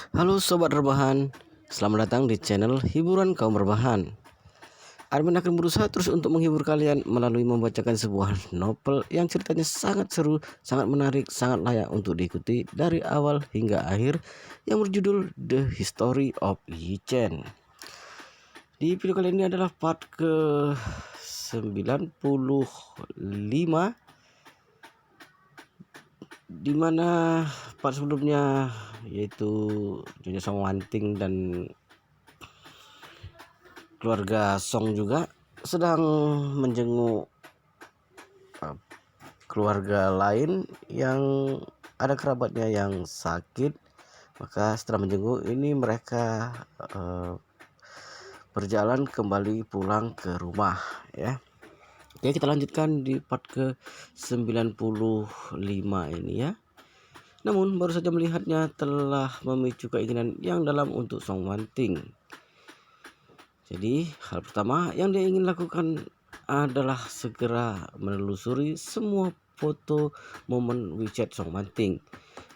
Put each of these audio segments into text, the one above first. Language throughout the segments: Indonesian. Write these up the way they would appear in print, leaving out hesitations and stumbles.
Halo sobat rebahan, selamat datang di channel hiburan kaum rebahan. Armin akan berusaha terus untuk menghibur kalian melalui membacakan sebuah novel yang ceritanya sangat seru, sangat menarik, sangat layak untuk diikuti dari awal hingga akhir, yang berjudul The History of Yi Chen. Di video kali ini adalah part ke 95, dimana part sebelumnya yaitu Nyonya Song Wanting dan keluarga Song juga sedang menjenguk keluarga lain yang ada kerabatnya yang sakit. Maka setelah menjenguk ini mereka berjalan kembali pulang ke rumah ya. Oke, kita lanjutkan di part ke 95 ini ya. Namun baru saja melihatnya telah memicu keinginan yang dalam untuk Song Wanting. Jadi hal pertama yang dia ingin lakukan adalah segera menelusuri semua foto momen WeChat Song Wanting.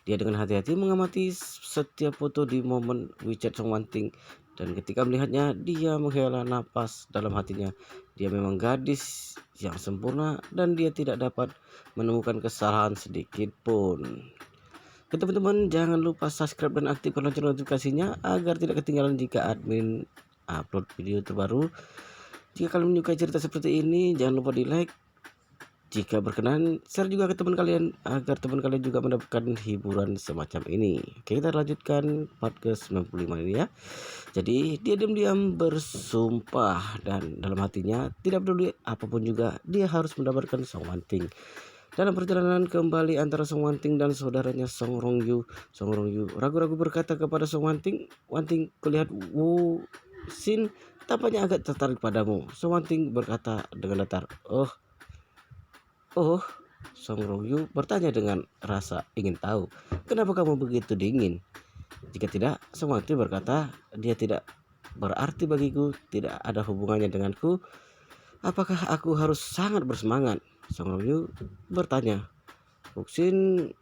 Dia dengan hati-hati mengamati setiap foto di momen WeChat Song Wanting, dan ketika melihatnya dia menghela napas dalam hatinya. Dia memang gadis yang sempurna dan dia tidak dapat menemukan kesalahan sedikit pun. Oke teman-teman, jangan lupa subscribe dan aktifkan lonceng notifikasinya agar tidak ketinggalan jika admin upload video terbaru. Jika kalian menyukai cerita seperti ini, jangan lupa di like. Jika berkenan, share juga ke teman kalian agar teman kalian juga mendapatkan hiburan semacam ini. Oke, kita lanjutkan part ke 95 ini ya. Jadi dia diam-diam bersumpah dan dalam hatinya tidak peduli apapun juga dia harus mendapatkan Song Wanting. Dalam perjalanan kembali antara Song Wanting dan saudaranya Song Rongyu ragu-ragu berkata kepada Song Wanting, "Wanting, kulihat Wu Xin tampaknya agak tertarik padamu." Song Wanting berkata dengan datar, Oh. Song Rongyu bertanya dengan rasa ingin tahu, "Kenapa kamu begitu dingin?" Jika tidak, Song Wanting berkata, "Dia tidak berarti bagiku, tidak ada hubungannya denganku. Apakah aku harus sangat bersemangat?" Song Rongyu bertanya, "Wuxin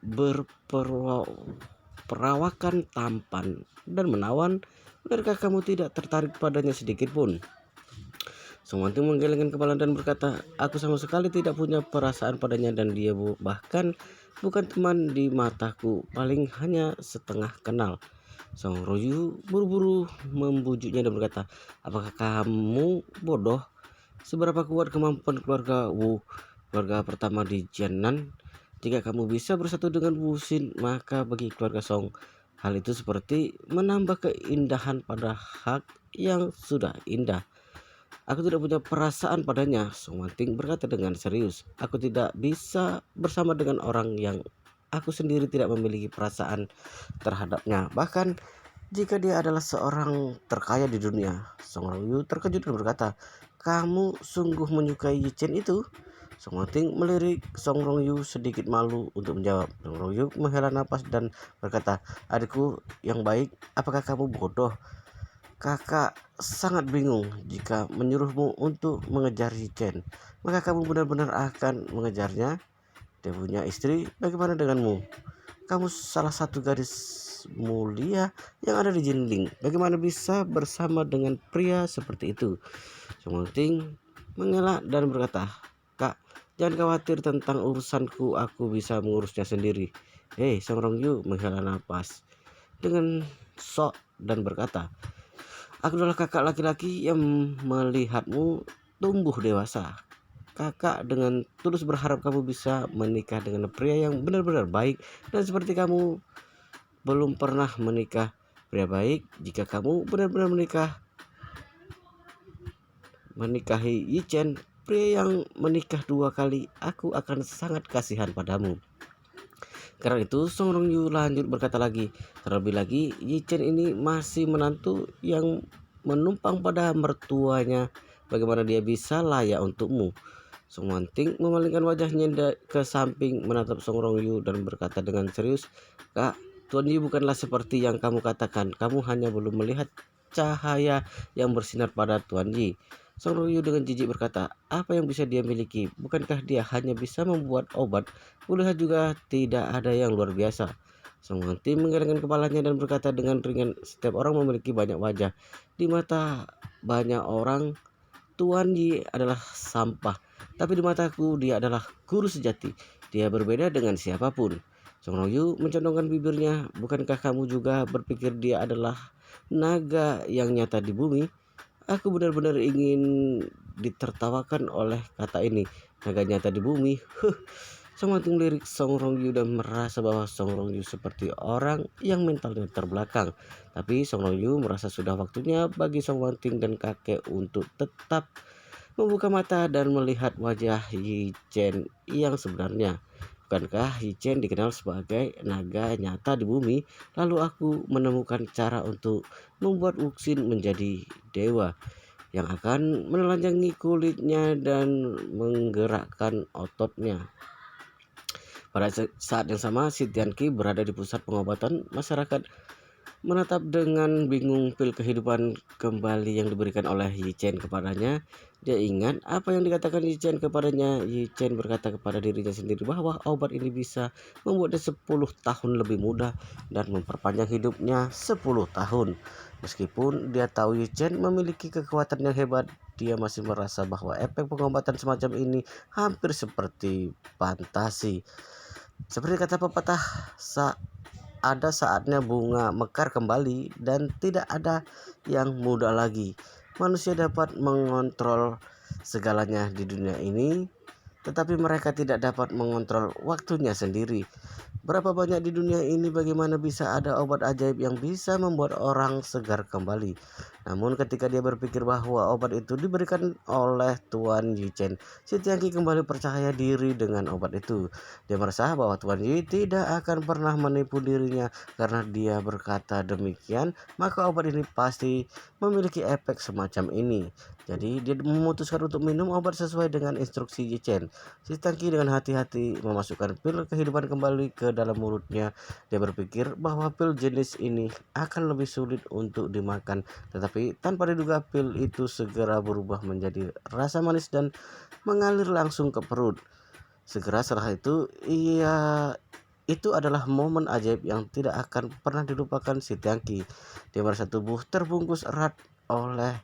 berperawakan tampan dan menawan, benarkah kamu tidak tertarik padanya sedikit pun?" Song Wanting menggelengkan kepala dan berkata, "Aku sama sekali tidak punya perasaan padanya dan dia bahkan bukan teman di mataku, paling hanya setengah kenal." Song Rongyu buru-buru membujuknya dan berkata, "Apakah kamu bodoh? Seberapa kuat kemampuan keluarga Wu, keluarga pertama di Jiannan? Jika kamu bisa bersatu dengan Wu Xin, maka bagi keluarga Song, hal itu seperti menambah keindahan pada hak yang sudah indah. Aku tidak punya perasaan padanya." Song Wanting berkata dengan serius, "Aku tidak bisa bersama dengan orang yang aku sendiri tidak memiliki perasaan terhadapnya, bahkan jika dia adalah seorang terkaya di dunia." Song Rongyu terkejut dan berkata, "Kamu sungguh menyukai Yi Chen itu?" Song Wanting melirik Song Rongyu sedikit malu untuk menjawab. Song Rongyu menghela napas dan berkata, "Adikku yang baik, apakah kamu bodoh? Kakak sangat bingung jika menyuruhmu untuk mengejar Yi Chen. Maka kamu benar-benar akan mengejarnya? Dia punya istri, bagaimana denganmu? Kamu salah satu gadis mulia yang ada di Jinling. Bagaimana bisa bersama dengan pria seperti itu?" Song Wanting mengelak dan berkata, "Kak, jangan khawatir tentang urusanku, aku bisa mengurusnya sendiri." Hei, Song Rongyu menghela napas dengan sok dan berkata, "Aku adalah kakak laki-laki yang melihatmu tumbuh dewasa. Kakak dengan tulus berharap kamu bisa menikah dengan pria yang benar-benar baik, dan seperti kamu belum pernah menikah pria baik. Jika kamu benar-benar menikahi Yi Chen, pria yang menikah 2 kali, aku akan sangat kasihan padamu." Karena itu Song Rongyu lanjut berkata lagi, "Terlebih lagi Yi Chen ini masih menantu yang menumpang pada mertuanya. Bagaimana dia bisa layak untukmu?" Song Wanting memalingkan wajahnya ke samping menatap Song Rongyu dan berkata dengan serius, "Kak, Tuan Yi bukanlah seperti yang kamu katakan. Kamu hanya belum melihat cahaya yang bersinar pada Tuan Yi." Song Rongyu dengan jijik berkata, "Apa yang bisa dia miliki? Bukankah dia hanya bisa membuat obat? Kulihat juga tidak ada yang luar biasa." Sang Wanti menggelengkan kepalanya dan berkata dengan ringan, setiap orang memiliki banyak wajah. Di mata banyak orang, Tuan Yi adalah sampah, tapi di mataku dia adalah guru sejati. Dia berbeda dengan siapapun. Song Rongyu mencondongkan bibirnya. Bukankah kamu juga berpikir dia adalah naga yang nyata di bumi? Aku benar-benar ingin ditertawakan oleh kata ini. Naga nyata di bumi. Sang Wanting melirik Song Rongyu dan merasa bahwa Song Rongyu seperti orang yang mentalnya terbelakang. Tapi Song Rongyu merasa sudah waktunya bagi Song Wanting dan kakek untuk tetap membuka mata dan melihat wajah Yi Chen yang sebenarnya. Bukankah Yi Chen dikenal sebagai naga nyata di bumi? Lalu aku menemukan cara untuk membuat Wuxin menjadi dewa yang akan menelanjangi kulitnya dan menggerakkan ototnya. Pada saat yang sama, si Tianqi berada di pusat pengobatan. Masyarakat menatap dengan bingung pil kehidupan kembali yang diberikan oleh Yi Chen kepadanya. Dia ingat apa yang dikatakan Yi Chen kepadanya. Yi Chen berkata kepada dirinya sendiri bahwa obat ini bisa membuatnya 10 tahun lebih muda dan memperpanjang hidupnya 10 tahun. Meskipun dia tahu Yi Chen memiliki kekuatan yang hebat, dia masih merasa bahwa efek pengobatan semacam ini hampir seperti fantasi. Seperti kata pepatah, ada saatnya bunga mekar kembali dan tidak ada yang muda lagi. Manusia dapat mengontrol segalanya di dunia ini, tetapi mereka tidak dapat mengontrol waktunya sendiri. Berapa banyak di dunia ini, bagaimana bisa ada obat ajaib yang bisa membuat orang segar kembali? Namun ketika dia berpikir bahwa obat itu diberikan oleh Tuan Yi Chen, si Tianqi kembali percaya diri dengan obat itu. Dia merasa bahwa Tuan Yi tidak akan pernah menipu dirinya. Karena dia berkata demikian, maka obat ini pasti memiliki efek semacam ini. Jadi dia memutuskan untuk minum obat sesuai dengan instruksi Yi Chen. Si Tianqi dengan hati-hati memasukkan pil kehidupan kembali ke dalam mulutnya. Dia berpikir bahwa pil jenis ini akan lebih sulit untuk dimakan, tetapi tanpa diduga pil itu segera berubah menjadi rasa manis dan mengalir langsung ke perut. Segera setelah itu, itu adalah momen ajaib yang tidak akan pernah dilupakan si Tianqi. Dia merasa tubuh terbungkus erat oleh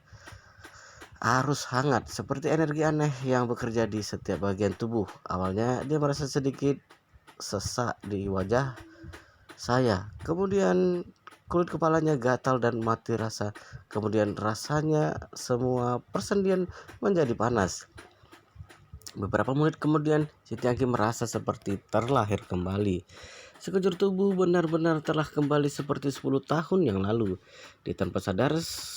arus hangat, seperti energi aneh yang bekerja di setiap bagian tubuh. Awalnya dia merasa sedikit sesak di wajah saya. Kemudian kulit kepalanya gatal dan mati rasa. Kemudian rasanya semua persendian menjadi panas. Beberapa menit kemudian, si Tianqi merasa seperti terlahir kembali. Sekejur tubuh benar-benar telah kembali seperti 10 tahun yang lalu. Dia tanpa sadar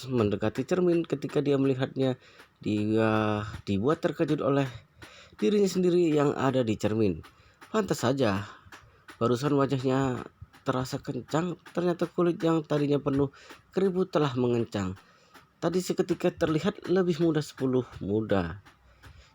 mendekati cermin. Ketika dia melihatnya, dia dibuat terkejut oleh dirinya sendiri yang ada di cermin. Pantas saja, barusan wajahnya terasa kencang. Ternyata kulit yang tadinya penuh keriput telah mengencang. Tadi seketika terlihat lebih muda 10 muda.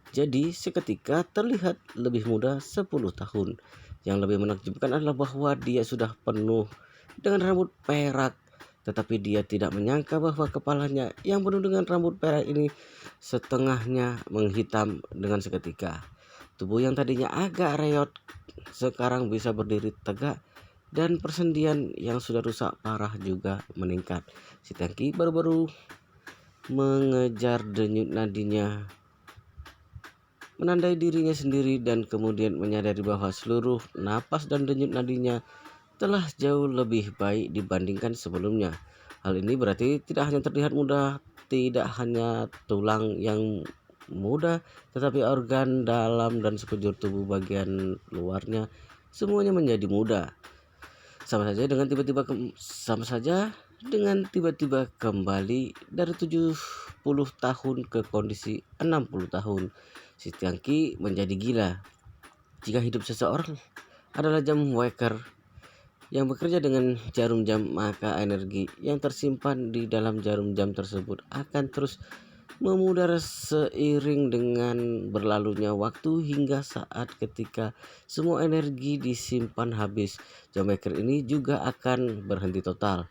Jadi seketika terlihat lebih muda 10 tahun. Yang lebih menakjubkan adalah bahwa dia sudah penuh dengan rambut perak. Tetapi dia tidak menyangka bahwa kepalanya yang penuh dengan rambut perak ini setengahnya menghitam dengan seketika. Tubuh yang tadinya agak reot sekarang bisa berdiri tegak, dan persendian yang sudah rusak parah juga meningkat. Si Tianqi baru-baru mengejar denyut nadinya, menandai dirinya sendiri, dan kemudian menyadari bahwa seluruh napas dan denyut nadinya telah jauh lebih baik dibandingkan sebelumnya. Hal ini berarti tidak hanya terlihat muda, tidak hanya tulang yang muda, tetapi organ dalam dan sekujur tubuh bagian luarnya semuanya menjadi muda. Sama saja dengan tiba-tiba kembali dari 70 tahun ke kondisi 60 tahun. Si Tianqi menjadi gila. Jika hidup seseorang adalah jam waker yang bekerja dengan jarum jam, maka energi yang tersimpan di dalam jarum jam tersebut akan terus memudar seiring dengan berlalunya waktu hingga saat ketika semua energi disimpan habis, jam waker ini juga akan berhenti total.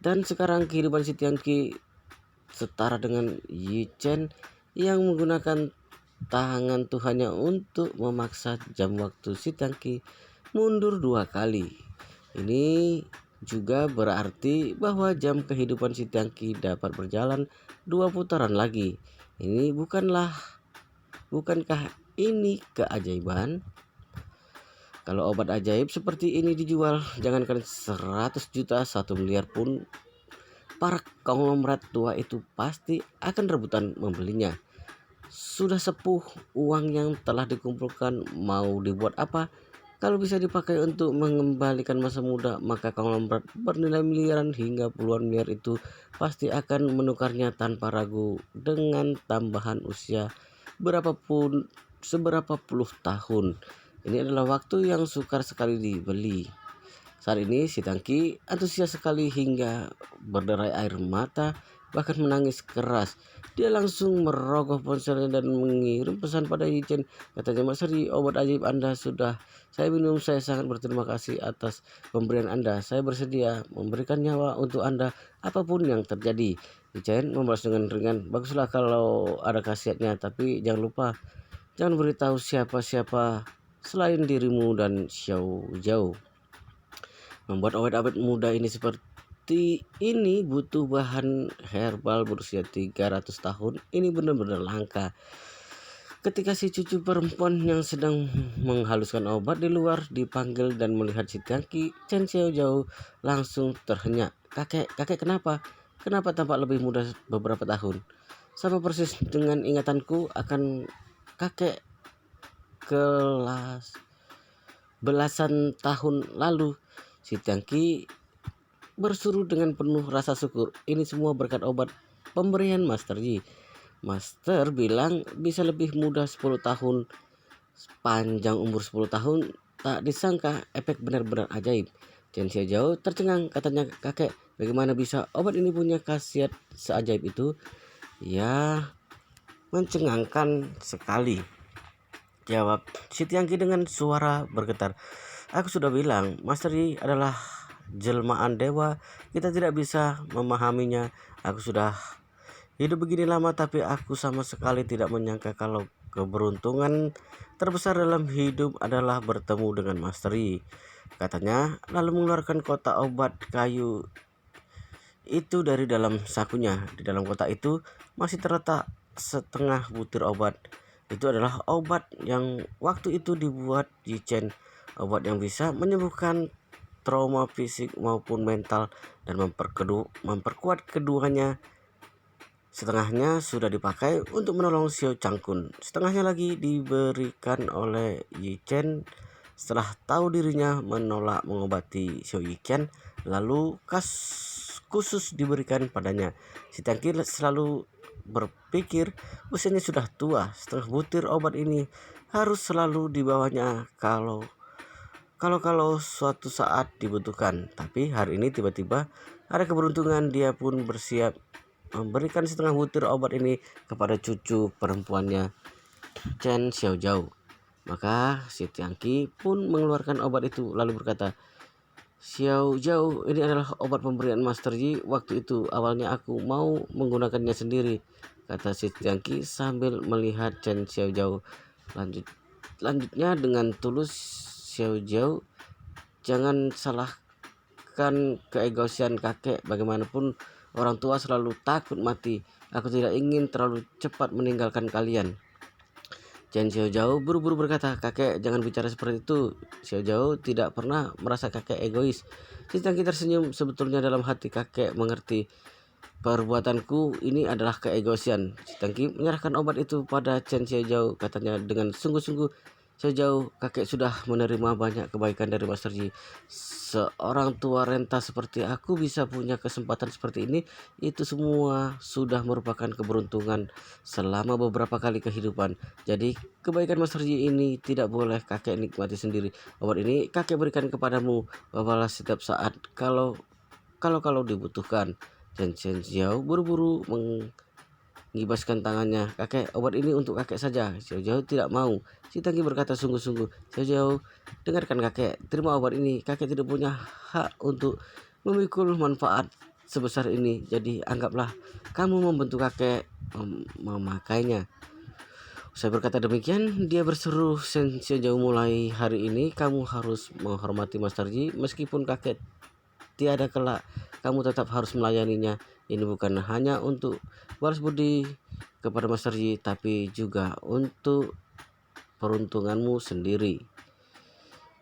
Dan sekarang kehidupan si Tianqi setara dengan Yi Chen yang menggunakan tangan Tuhannya untuk memaksa jam waktu si Tianqi mundur 2 kali. Ini juga berarti bahwa jam kehidupan si Tiangki dapat berjalan 2 putaran lagi. Ini bukankah ini keajaiban? Kalau obat ajaib seperti ini dijual, jangankan 100 juta, 1 miliar pun para konglomerat tua itu pasti akan rebutan membelinya. Sudah sepuh uang yang telah dikumpulkan, mau dibuat apa? Kalau bisa dipakai untuk mengembalikan masa muda, maka konglomerat bernilai miliaran hingga puluhan miliar itu pasti akan menukarnya tanpa ragu dengan tambahan usia seberapa puluh tahun. Ini adalah waktu yang sukar sekali dibeli. Saat ini si Tangki antusias sekali hingga berderai air mata, bahkan menangis keras. Dia langsung merogoh ponselnya dan mengirim pesan pada Yichen. Katanya, Mas Seri, obat ajaib Anda sudah saya minum. Saya sangat berterima kasih atas pemberian Anda. Saya bersedia memberikan nyawa untuk Anda apapun yang terjadi. Yichen membalas dengan ringan, baguslah kalau ada khasiatnya, tapi jangan lupa, jangan beritahu siapa-siapa selain dirimu dan Xiao Zhao. Membuat obat-obat muda ini seperti ini butuh bahan herbal berusia 300 tahun. Ini benar-benar langka. Ketika si cucu perempuan yang sedang menghaluskan obat di luar dipanggil dan melihat si Tiangki, Chen Xiaojao langsung terhenyak. Kakek kenapa? Kenapa tampak lebih muda beberapa tahun? Sama persis dengan ingatanku akan kakek kelas belasan tahun lalu. Si Tiangki berseru dengan penuh rasa syukur. Ini semua berkat obat pemberian Master Yi. Master bilang bisa lebih muda 10 tahun. Panjang umur 10 tahun. Tak disangka efek benar-benar ajaib. Chen Xiaojao tercengang, katanya, kakek, bagaimana bisa obat ini punya khasiat seajaib itu? Ya, mencengangkan sekali, jawab si Tiangki dengan suara bergetar. Aku sudah bilang, Master Yi adalah jelmaan dewa. Kita tidak bisa memahaminya. Aku sudah hidup begini lama, tapi aku sama sekali tidak menyangka kalau keberuntungan terbesar dalam hidup adalah bertemu dengan Master Yi, katanya, lalu mengeluarkan kotak obat kayu itu dari dalam sakunya. Di dalam kotak itu masih terletak setengah butir obat. Itu adalah obat yang waktu itu dibuat Yichen. Obat yang bisa menyembuhkan trauma fisik maupun mental dan memperkuat keduanya. Setengahnya sudah dipakai untuk menolong Xiao Changkun. Setengahnya lagi diberikan oleh Yichen setelah tahu dirinya menolak mengobati Xiao Yichen, lalu khusus diberikan padanya. Si Tangki selalu berpikir usianya sudah tua, setengah butir obat ini harus selalu dibawanya kalau suatu saat dibutuhkan. Tapi hari ini tiba-tiba ada keberuntungan, dia pun bersiap memberikan setengah butir obat ini kepada cucu perempuannya, Chen Xiaojao. Maka si Tiangki pun mengeluarkan obat itu lalu berkata, Xiaojao, ini adalah obat pemberian Master Yi. Waktu itu awalnya aku mau menggunakannya sendiri, kata si Tiangki sambil melihat Chen Xiaojao. Lanjutnya dengan tulus, Xiaojao, jangan salahkan keegoisan kakek. Bagaimanapun orang tua selalu takut mati. Aku tidak ingin terlalu cepat meninggalkan kalian. Chen Xiaojao buru-buru berkata, kakek jangan bicara seperti itu. Xiaojao tidak pernah merasa kakek egois. Si Tangki tersenyum, sebetulnya dalam hati kakek mengerti perbuatanku ini adalah keegoisan. Si Tangki menyerahkan obat itu pada Chen Xiaojao, katanya dengan sungguh-sungguh, sejauh kakek sudah menerima banyak kebaikan dari Master Yi. Seorang tua renta seperti aku bisa punya kesempatan seperti ini, itu semua sudah merupakan keberuntungan selama beberapa kali kehidupan. Jadi kebaikan Master Yi ini tidak boleh kakek nikmati sendiri. Obat ini kakek berikan kepadamu, bawalah setiap saat kalau dibutuhkan. Chen Xiao buru-buru mengibaskan tangannya. Kakek, obat ini untuk kakek saja. Xiaojao tidak mau. Si Tangki berkata sungguh-sungguh, Xiaojao, dengarkan kakek, terima obat ini. Kakek tidak punya hak untuk memikul manfaat sebesar ini. Jadi anggaplah kamu membantu kakek memakainya. Saya berkata demikian, dia berseru, sejauh mulai hari ini kamu harus menghormati Master Yi, meskipun kakek tiada kelak, kamu tetap harus melayaninya. Ini bukan hanya untuk balas budi kepada Master Yi, tapi juga untuk peruntunganmu sendiri.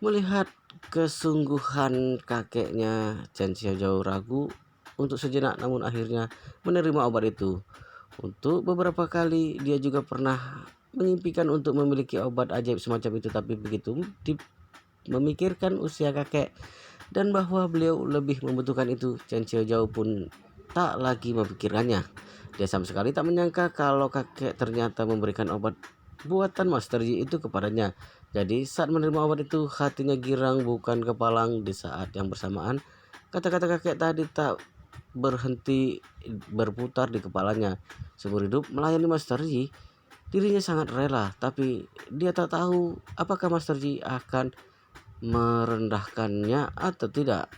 Melihat kesungguhan kakeknya, Chen Xiaojao ragu untuk sejenak, namun akhirnya menerima obat itu. Untuk beberapa kali dia juga pernah mengimpikan untuk memiliki obat ajaib semacam itu, tapi begitu memikirkan usia kakek dan bahwa beliau lebih membutuhkan itu, Chen Xiaojao pun tak lagi memikirkannya. Dia sama sekali tak menyangka kalau kakek ternyata memberikan obat buatan Master Yi itu kepadanya. Jadi saat menerima obat itu, hatinya girang bukan kepalang. Di saat yang bersamaan, kata-kata kakek tadi tak berhenti berputar di kepalanya. Seumur hidup melayani Master Yi, dirinya sangat rela, tapi dia tak tahu apakah Master Yi akan merendahkannya atau tidak.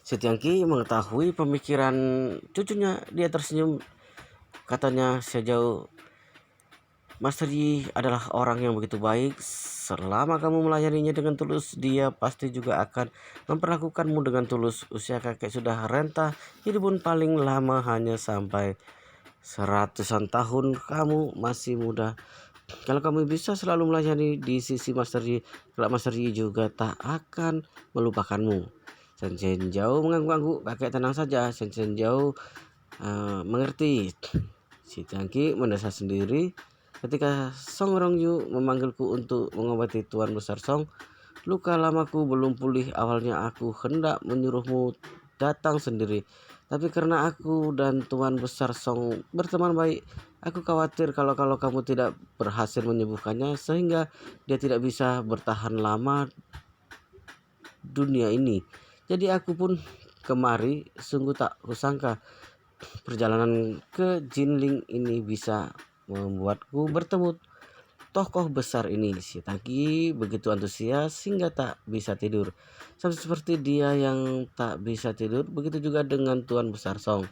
Si Tiangki mengetahui pemikiran cucunya. Dia tersenyum, katanya sejauh, Master Yi adalah orang yang begitu baik. Selama kamu melayaninya dengan tulus, dia pasti juga akan memperlakukanmu dengan tulus. Usia kakek sudah renta, hidup pun paling lama hanya sampai 100-an tahun. Kamu masih muda. Kalau kamu bisa selalu melayani di sisi Master Yi, kelak Master Yi juga tak akan melupakanmu. Shen Zhenjiao mengangguk-angguk. Kakek tenang saja, Shen Zhenjiao mengerti. Si Tiangki mendesah sendiri. Ketika Song Rongyu memanggilku untuk mengobati Tuan Besar Song, luka lamaku belum pulih. Awalnya aku hendak menyuruhmu datang sendiri, tapi karena aku dan Tuan Besar Song berteman baik, aku khawatir kalau kamu tidak berhasil menyembuhkannya, sehingga dia tidak bisa bertahan lama dunia ini. Jadi aku pun kemari. Sungguh tak kusangka perjalanan ke Jinling ini bisa membuatku bertemu tokoh besar ini. Si Taki begitu antusias hingga tak bisa tidur. Sama seperti dia yang tak bisa tidur, begitu juga dengan Tuan Besar Song.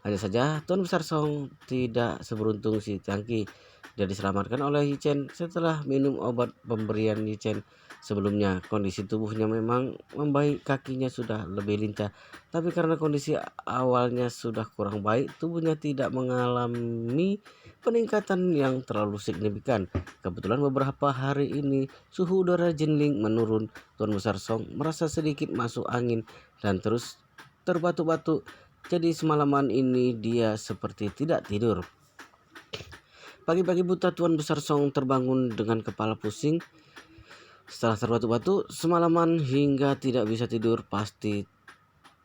Hanya saja Tuan Besar Song tidak seberuntung si Taki. Dia diselamatkan oleh Yi Chen setelah minum obat pemberian Yi Chen sebelumnya. Kondisi tubuhnya memang membaik, kakinya sudah lebih lincah. Tapi karena kondisi awalnya sudah kurang baik, tubuhnya tidak mengalami peningkatan yang terlalu signifikan. Kebetulan beberapa hari ini suhu udara Jinling menurun. Tuan Besar Song merasa sedikit masuk angin dan terus terbatuk-batuk. Jadi semalaman ini dia seperti tidak tidur. Pagi-pagi buta Tuan Besar Song terbangun dengan kepala pusing. Setelah terbatuk-batuk semalaman hingga tidak bisa tidur, pasti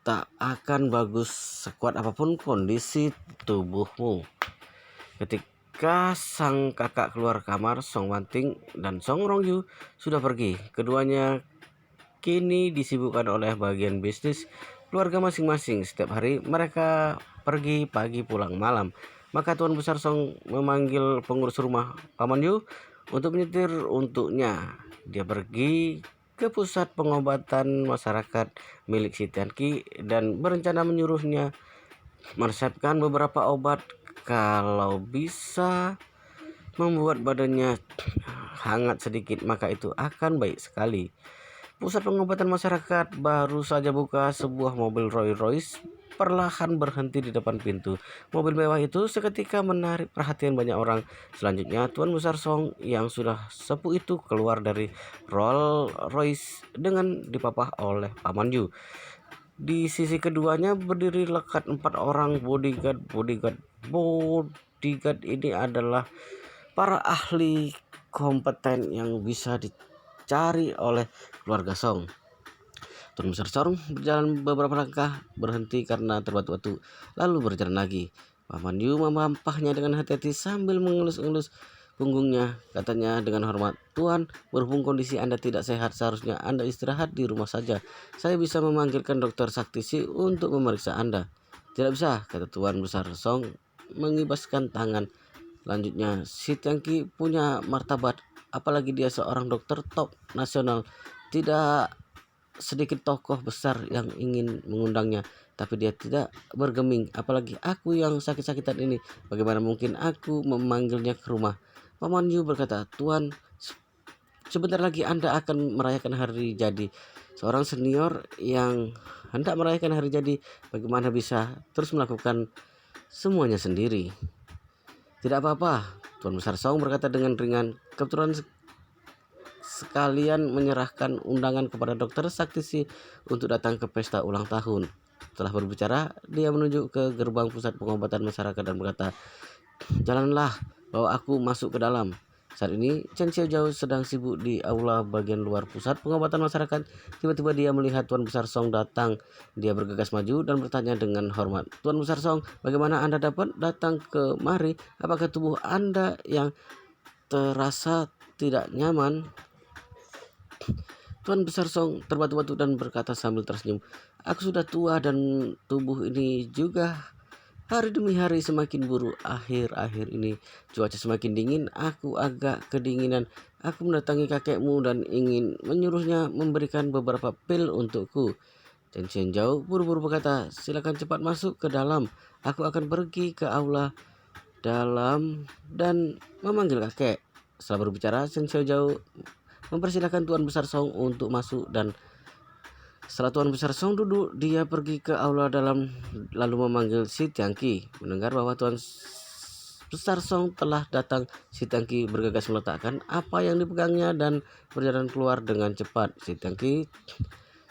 tak akan bagus sekuat apapun kondisi tubuhmu. Ketika sang kakak keluar kamar, Song Wanting dan Song Rongyu sudah pergi. Keduanya kini disibukkan oleh bagian bisnis keluarga masing-masing. Setiap hari mereka pergi pagi pulang malam. Maka Tuan Besar Song memanggil pengurus rumah Paman Yu untuk menyetir untuknya. Dia pergi ke pusat pengobatan masyarakat milik si Tianqi dan berencana menyuruhnya meresepkan beberapa obat. Kalau bisa membuat badannya hangat sedikit, maka itu akan baik sekali. Pusat pengobatan masyarakat baru saja buka. Sebuah mobil Rolls Royce perlahan berhenti di depan pintu. Mobil mewah itu seketika menarik perhatian banyak orang. Selanjutnya Tuan Besar Song yang sudah sepuh itu keluar dari Rolls Royce dengan dipapah oleh Paman Yu. Di sisi keduanya berdiri lekat 4 orang bodyguard. Bodyguard ini adalah para ahli kompeten yang bisa dicari oleh keluarga Song. Tuan Besar Song berjalan beberapa langkah, berhenti karena terbatuk-batuk, lalu berjalan lagi. Paman Yu memampahnya dengan hati-hati sambil mengelus-elus punggungnya. Katanya dengan hormat, Tuan, berhubung kondisi Anda tidak sehat, seharusnya Anda istirahat di rumah saja. Saya bisa memanggilkan dokter Saktisi untuk memeriksa Anda. Tidak bisa, kata Tuan Besar Song mengibaskan tangan. Lanjutnya, si Tiangqi punya martabat, apalagi dia seorang dokter top nasional. Tidak sedikit tokoh besar yang ingin mengundangnya, tapi dia tidak bergeming. Apalagi aku yang sakit-sakitan ini, bagaimana mungkin aku memanggilnya ke rumah? Paman Yu berkata, Tuan, sebentar lagi Anda akan merayakan hari jadi. Seorang senior yang hendak merayakan hari jadi, bagaimana bisa terus melakukan semuanya sendiri? Tidak apa-apa, Tuan Besar Song berkata dengan ringan. Kebetulan sekalian menyerahkan undangan kepada dokter Saktisi untuk datang ke pesta ulang tahun. Setelah berbicara, dia menunjuk ke gerbang pusat pengobatan masyarakat dan berkata, Jalanlah, bawa aku masuk ke dalam. Saat ini Chen Xiaojao sedang sibuk di aula bagian luar pusat pengobatan masyarakat. Tiba-tiba dia melihat Tuan Besar Song datang. Dia bergegas maju dan bertanya dengan hormat, Tuan Besar Song, bagaimana Anda dapat datang kemari? Apakah tubuh Anda yang terasa tidak nyaman? Tuan Besar Song terbatu-batu dan berkata sambil tersenyum, aku sudah tua dan tubuh ini juga hari demi hari semakin buruk. Akhir-akhir ini cuaca semakin dingin, aku agak kedinginan. Aku mendatangi kakekmu dan ingin menyuruhnya memberikan beberapa pil untukku. Chen Xiaojao buru-buru berkata, silakan cepat masuk ke dalam. Aku akan pergi ke aula dalam dan memanggil kakek. Setelah berbicara, Chen Xiaojao mempersilahkan Tuan Besar Song untuk masuk, dan setelah Tuan Besar Song duduk, dia pergi ke aula dalam lalu memanggil Si Tiangqi. Mendengar bahwa Tuan Besar Song telah datang, Si Tiangqi bergegas meletakkan apa yang dipegangnya dan berjalan keluar dengan cepat. Si Tiangqi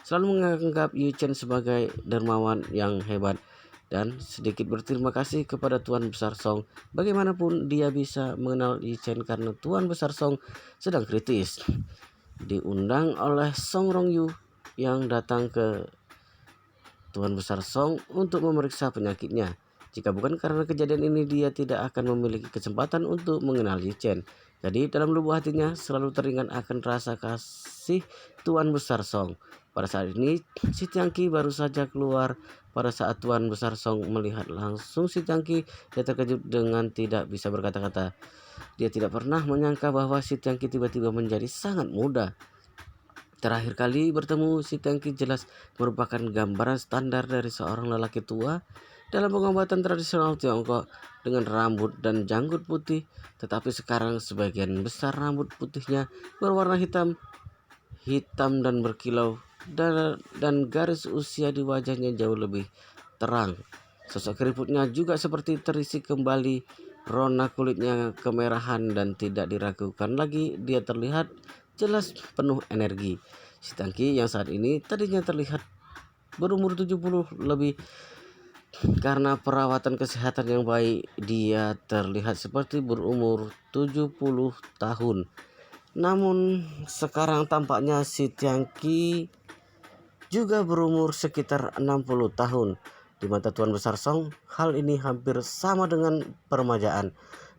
selalu menganggap Yu Chen sebagai dermawan yang hebat dan sedikit berterima kasih kepada Tuan Besar Song. Bagaimanapun dia bisa mengenal Yu Chen karena Tuan Besar Song sedang kritis. Diundang oleh Song Rongyu yang datang ke Tuan Besar Song untuk memeriksa penyakitnya. Jika bukan karena kejadian ini, dia tidak akan memiliki kesempatan untuk mengenal Yu Chen. Jadi dalam lubuk hatinya selalu teringat akan rasa kasih Tuan Besar Song. Pada saat ini Si Tiangqi baru saja keluar. Pada saat Tuan Besar Song melihat langsung Si Tiangqi, dia terkejut dengan tidak bisa berkata-kata. Dia tidak pernah menyangka bahwa Si Tiangqi tiba-tiba menjadi sangat muda. Terakhir kali bertemu, Si Tiangqi jelas merupakan gambaran standar dari seorang lelaki tua dalam pengobatan tradisional Tiongkok dengan rambut dan janggut putih. Tetapi sekarang sebagian besar rambut putihnya berwarna hitam dan berkilau, dan garis usia di wajahnya jauh lebih terang. Sosok keriputnya juga seperti terisi kembali, rona kulitnya kemerahan dan tidak diragukan lagi dia terlihat jelas penuh energi. Si Tiangqi yang saat ini tadinya terlihat berumur 70 lebih karena perawatan kesehatan yang baik, dia terlihat seperti berumur 70 tahun. Namun sekarang tampaknya Si Tiangqi juga berumur sekitar 60 tahun. Di mata Tuan Besar Song, hal ini hampir sama dengan peremajaan.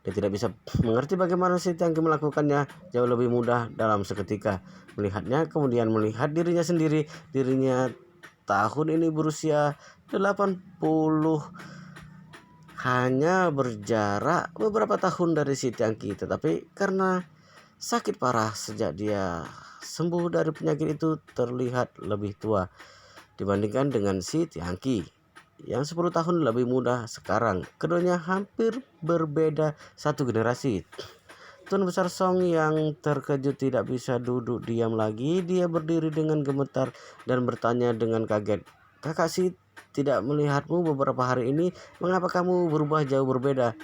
Dia tidak bisa mengerti bagaimana Si Tiangqi melakukannya jauh lebih mudah dalam seketika. Melihatnya, kemudian melihat dirinya sendiri. Dirinya tahun ini berusia 80, hanya berjarak beberapa tahun dari Si Tiangqi. Tetapi karena sakit parah sejak dia sembuh dari penyakit itu, terlihat lebih tua dibandingkan dengan Si Tiangqi yang 10 tahun lebih muda sekarang. Keduanya hampir berbeda satu generasi. Tuan Besar Song yang terkejut tidak bisa duduk diam lagi. Dia berdiri dengan gemetar dan bertanya dengan kaget, kakak Si tidak melihatmu beberapa hari ini. Mengapa kamu berubah jauh berbeda?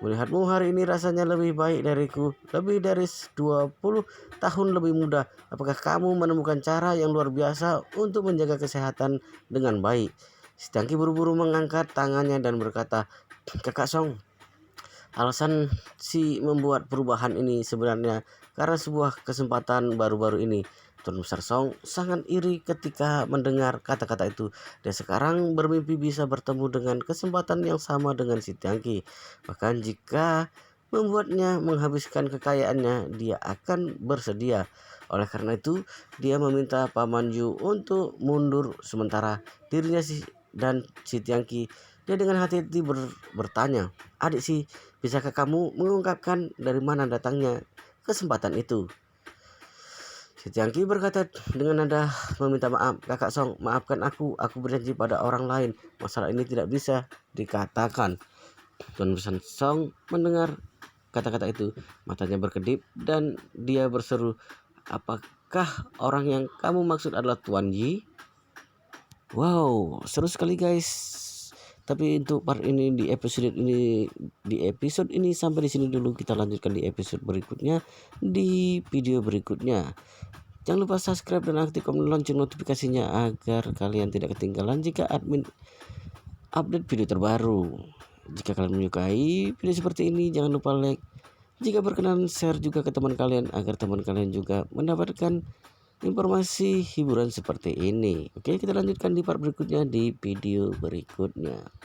Melihatmu hari ini rasanya lebih baik dariku, lebih dari 20 tahun lebih muda. Apakah kamu menemukan cara yang luar biasa untuk menjaga kesehatan dengan baik? Si Tiangqi buru-buru mengangkat tangannya dan berkata, kakak Song, alasan Si membuat perubahan ini sebenarnya karena sebuah kesempatan baru-baru ini. Tuan Besar Song sangat iri ketika mendengar kata-kata itu. Dia sekarang bermimpi bisa bertemu dengan kesempatan yang sama dengan Si Tiangqi. Bahkan jika membuatnya menghabiskan kekayaannya, dia akan bersedia. Oleh karena itu, dia meminta Paman Yu untuk mundur sementara. Dirinya dan Si Tiangqi, dia dengan hati-hati bertanya, adik Si, bisakah kamu mengungkapkan dari mana datangnya kesempatan itu? Si Tiangki berkata dengan nada meminta maaf, "Kakak Song, maafkan aku berjanji pada orang lain, masalah ini tidak bisa dikatakan." Tuan San Song mendengar kata-kata itu, matanya berkedip dan dia berseru, "Apakah orang yang kamu maksud adalah Tuan Yi?" Wow, seru sekali guys. Tapi untuk part ini di episode ini sampai di sini dulu. Kita lanjutkan di episode berikutnya, di video berikutnya. Jangan lupa subscribe dan aktifkan lonceng notifikasinya agar kalian tidak ketinggalan jika admin update video terbaru. Jika kalian menyukai video seperti ini, jangan lupa like. Jika berkenan, share juga ke teman kalian agar teman kalian juga mendapatkan informasi hiburan seperti ini. Oke, kita lanjutkan di part berikutnya, di video berikutnya.